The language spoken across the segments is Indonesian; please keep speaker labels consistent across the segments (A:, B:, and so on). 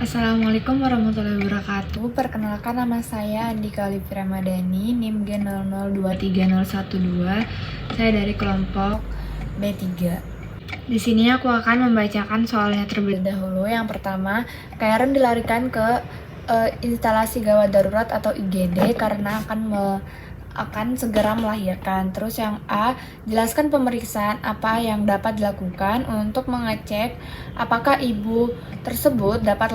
A: Assalamualaikum warahmatullahi wabarakatuh. Perkenalkan, nama saya Andika Olivia Ramadhani, NIM G00230112. Saya dari kelompok B3. Di sini aku akan membacakan soalnya terlebih dahulu. Yang pertama, Karen dilarikan ke instalasi gawat darurat atau IGD karena akan segera melahirkan. Terus yang A, jelaskan pemeriksaan apa yang dapat dilakukan untuk mengecek apakah ibu tersebut dapat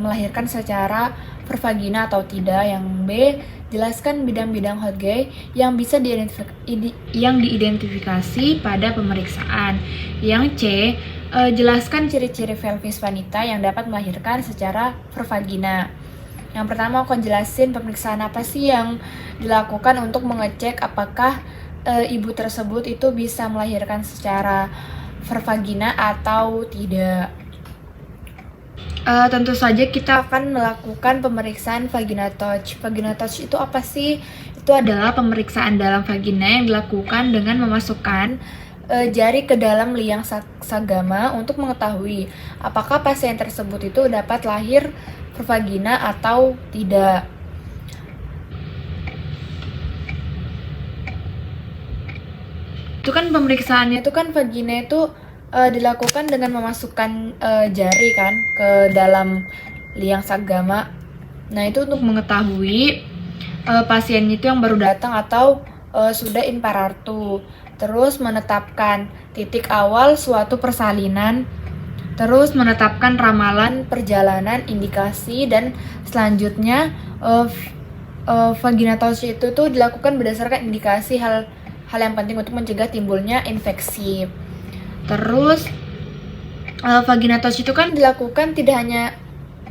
A: melahirkan secara pervagina atau tidak. Yang B, jelaskan bidang-bidang HOTG yang bisa diidentifikasi pada pemeriksaan. Yang C, jelaskan ciri-ciri pelvis wanita yang dapat melahirkan secara pervagina. Yang pertama, aku jelasin pemeriksaan apa sih yang dilakukan untuk mengecek apakah ibu tersebut itu bisa melahirkan secara pervagina atau tidak. Tentu saja kita akan melakukan pemeriksaan vagina touch. Vagina touch itu apa sih? Itu adalah pemeriksaan dalam vagina yang dilakukan dengan memasukkan jari ke dalam liang sagama untuk mengetahui apakah pasien tersebut itu dapat lahir pervagina atau tidak. Itu kan pemeriksaannya itu kan vagina itu dilakukan dengan memasukkan jari kan ke dalam liang sagama. Nah, itu untuk mengetahui pasiennya itu yang baru datang atau sudah in parartu. Terus menetapkan titik awal suatu persalinan. Terus menetapkan ramalan perjalanan, indikasi, dan selanjutnya vagina touch itu tuh dilakukan berdasarkan indikasi hal yang penting untuk mencegah timbulnya infeksi. Terus vagina touch itu kan dilakukan tidak hanya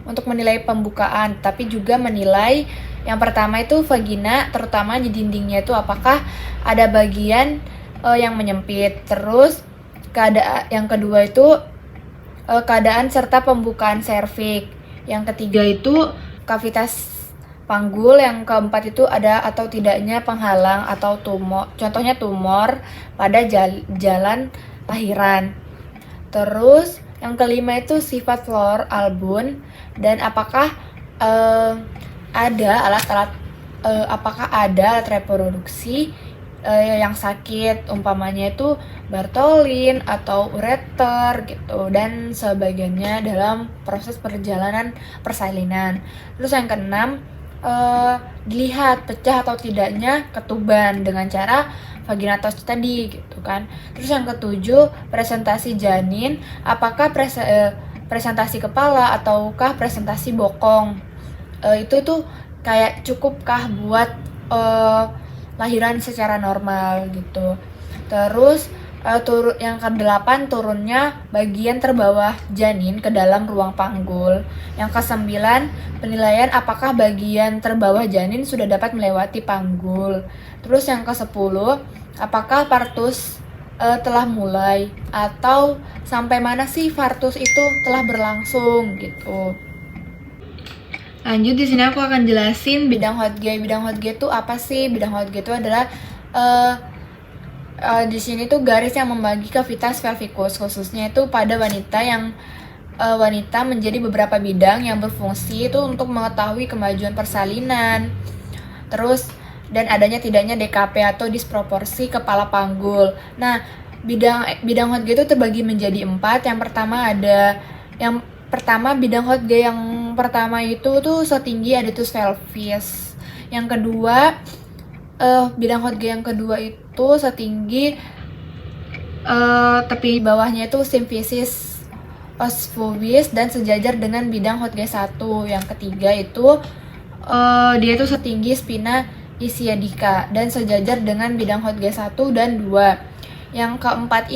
A: untuk menilai pembukaan, tapi juga menilai yang pertama itu vagina, terutama di dindingnya itu apakah ada bagian yang menyempit. Terus yang kedua itu keadaan serta pembukaan serviks. Yang ketiga itu kavitas panggul. Yang keempat itu ada atau tidaknya penghalang atau tumor, contohnya tumor pada jalan lahiran. Terus yang kelima itu sifat floor albun dan apakah ada alat reproduksi yang sakit, umpamanya itu Bartholin atau ureter gitu, dan sebagainya dalam proses perjalanan persalinan. Terus yang keenam, dilihat pecah atau tidaknya ketuban dengan cara vagina touch tadi gitu kan. Terus yang ketujuh, presentasi janin, apakah presentasi kepala ataukah presentasi bokong. Itu tuh kayak cukupkah buat lahiran secara normal gitu. Terus yang ke-8, turunnya bagian terbawah janin ke dalam ruang panggul. Yang ke-9, penilaian apakah bagian terbawah janin sudah dapat melewati panggul. Terus yang ke-10, apakah partus telah mulai atau sampai mana sih partus itu telah berlangsung gitu. Lanjut, di sini aku akan jelasin bidang HOTG. Bidang HOTG itu apa sih? Bidang HOTG itu adalah di sini tuh garis yang membagi kavitas pelvikus, khususnya itu pada wanita yang wanita menjadi beberapa bidang yang berfungsi itu untuk mengetahui kemajuan persalinan. Terus dan adanya tidaknya DKP atau disproporsi kepala panggul. Nah, bidang HOTG itu terbagi menjadi 4. Yang pertama bidang HOTG yang pertama itu tuh setinggi aditus pelvis. Yang kedua bidang HOTG yang kedua itu setinggi tepi bawahnya itu simfisis os-pubis dan sejajar dengan bidang HOTG 1. Yang ketiga itu dia itu setinggi spina ischiadica dan sejajar dengan bidang HOTG 1 dan 2. Yang keempat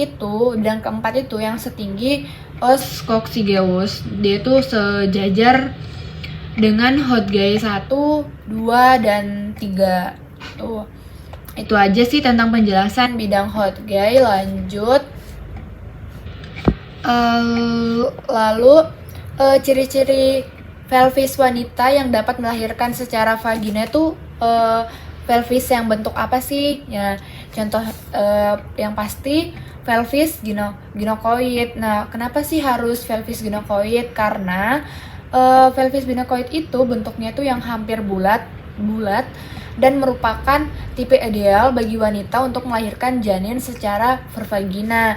A: itu yang setinggi os coccygeus, dia itu sejajar dengan HOTG 1, 2, dan 3. Itu aja sih tentang penjelasan bidang HOTG. Lanjut, lalu ciri-ciri pelvis wanita yang dapat melahirkan secara vagina itu pelvis yang bentuk apa sih? Ya, contoh yang pasti pelvis ginokoid. Nah, kenapa sih harus pelvis ginokoid? Karena Pelvis binakoid itu bentuknya itu yang hampir bulat dan merupakan tipe ideal bagi wanita untuk melahirkan janin secara vulvagina.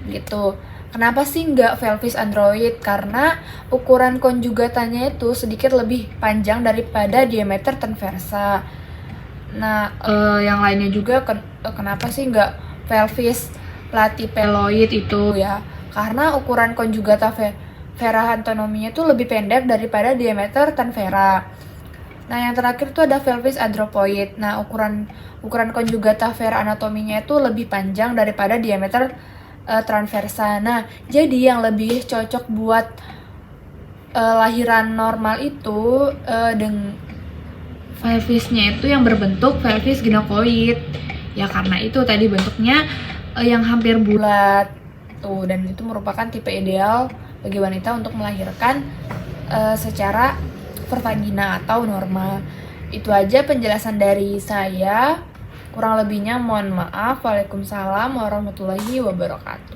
A: Gitu. Kenapa sih nggak pelvis android? Karena ukuran konjugatanya itu sedikit lebih panjang daripada diameter transversa. Nah, yang lainnya juga kenapa sih nggak pelvis platypeloid itu ya? Karena ukuran konjugata vera anatominya itu lebih pendek daripada diameter transvera. Nah, yang terakhir itu ada pelvis andropoid. Nah, ukuran konjugata vera anatominya itu lebih panjang daripada diameter transversa. Nah, jadi yang lebih cocok buat lahiran normal itu pelvisnya itu yang berbentuk pelvis ginokoid. Ya karena itu tadi bentuknya yang hampir bulat tuh, dan itu merupakan tipe ideal bagi wanita untuk melahirkan secara vulvagina atau normal. Itu aja penjelasan dari saya. Kurang lebihnya mohon maaf. Waalaikumsalam warahmatullahi wabarakatuh.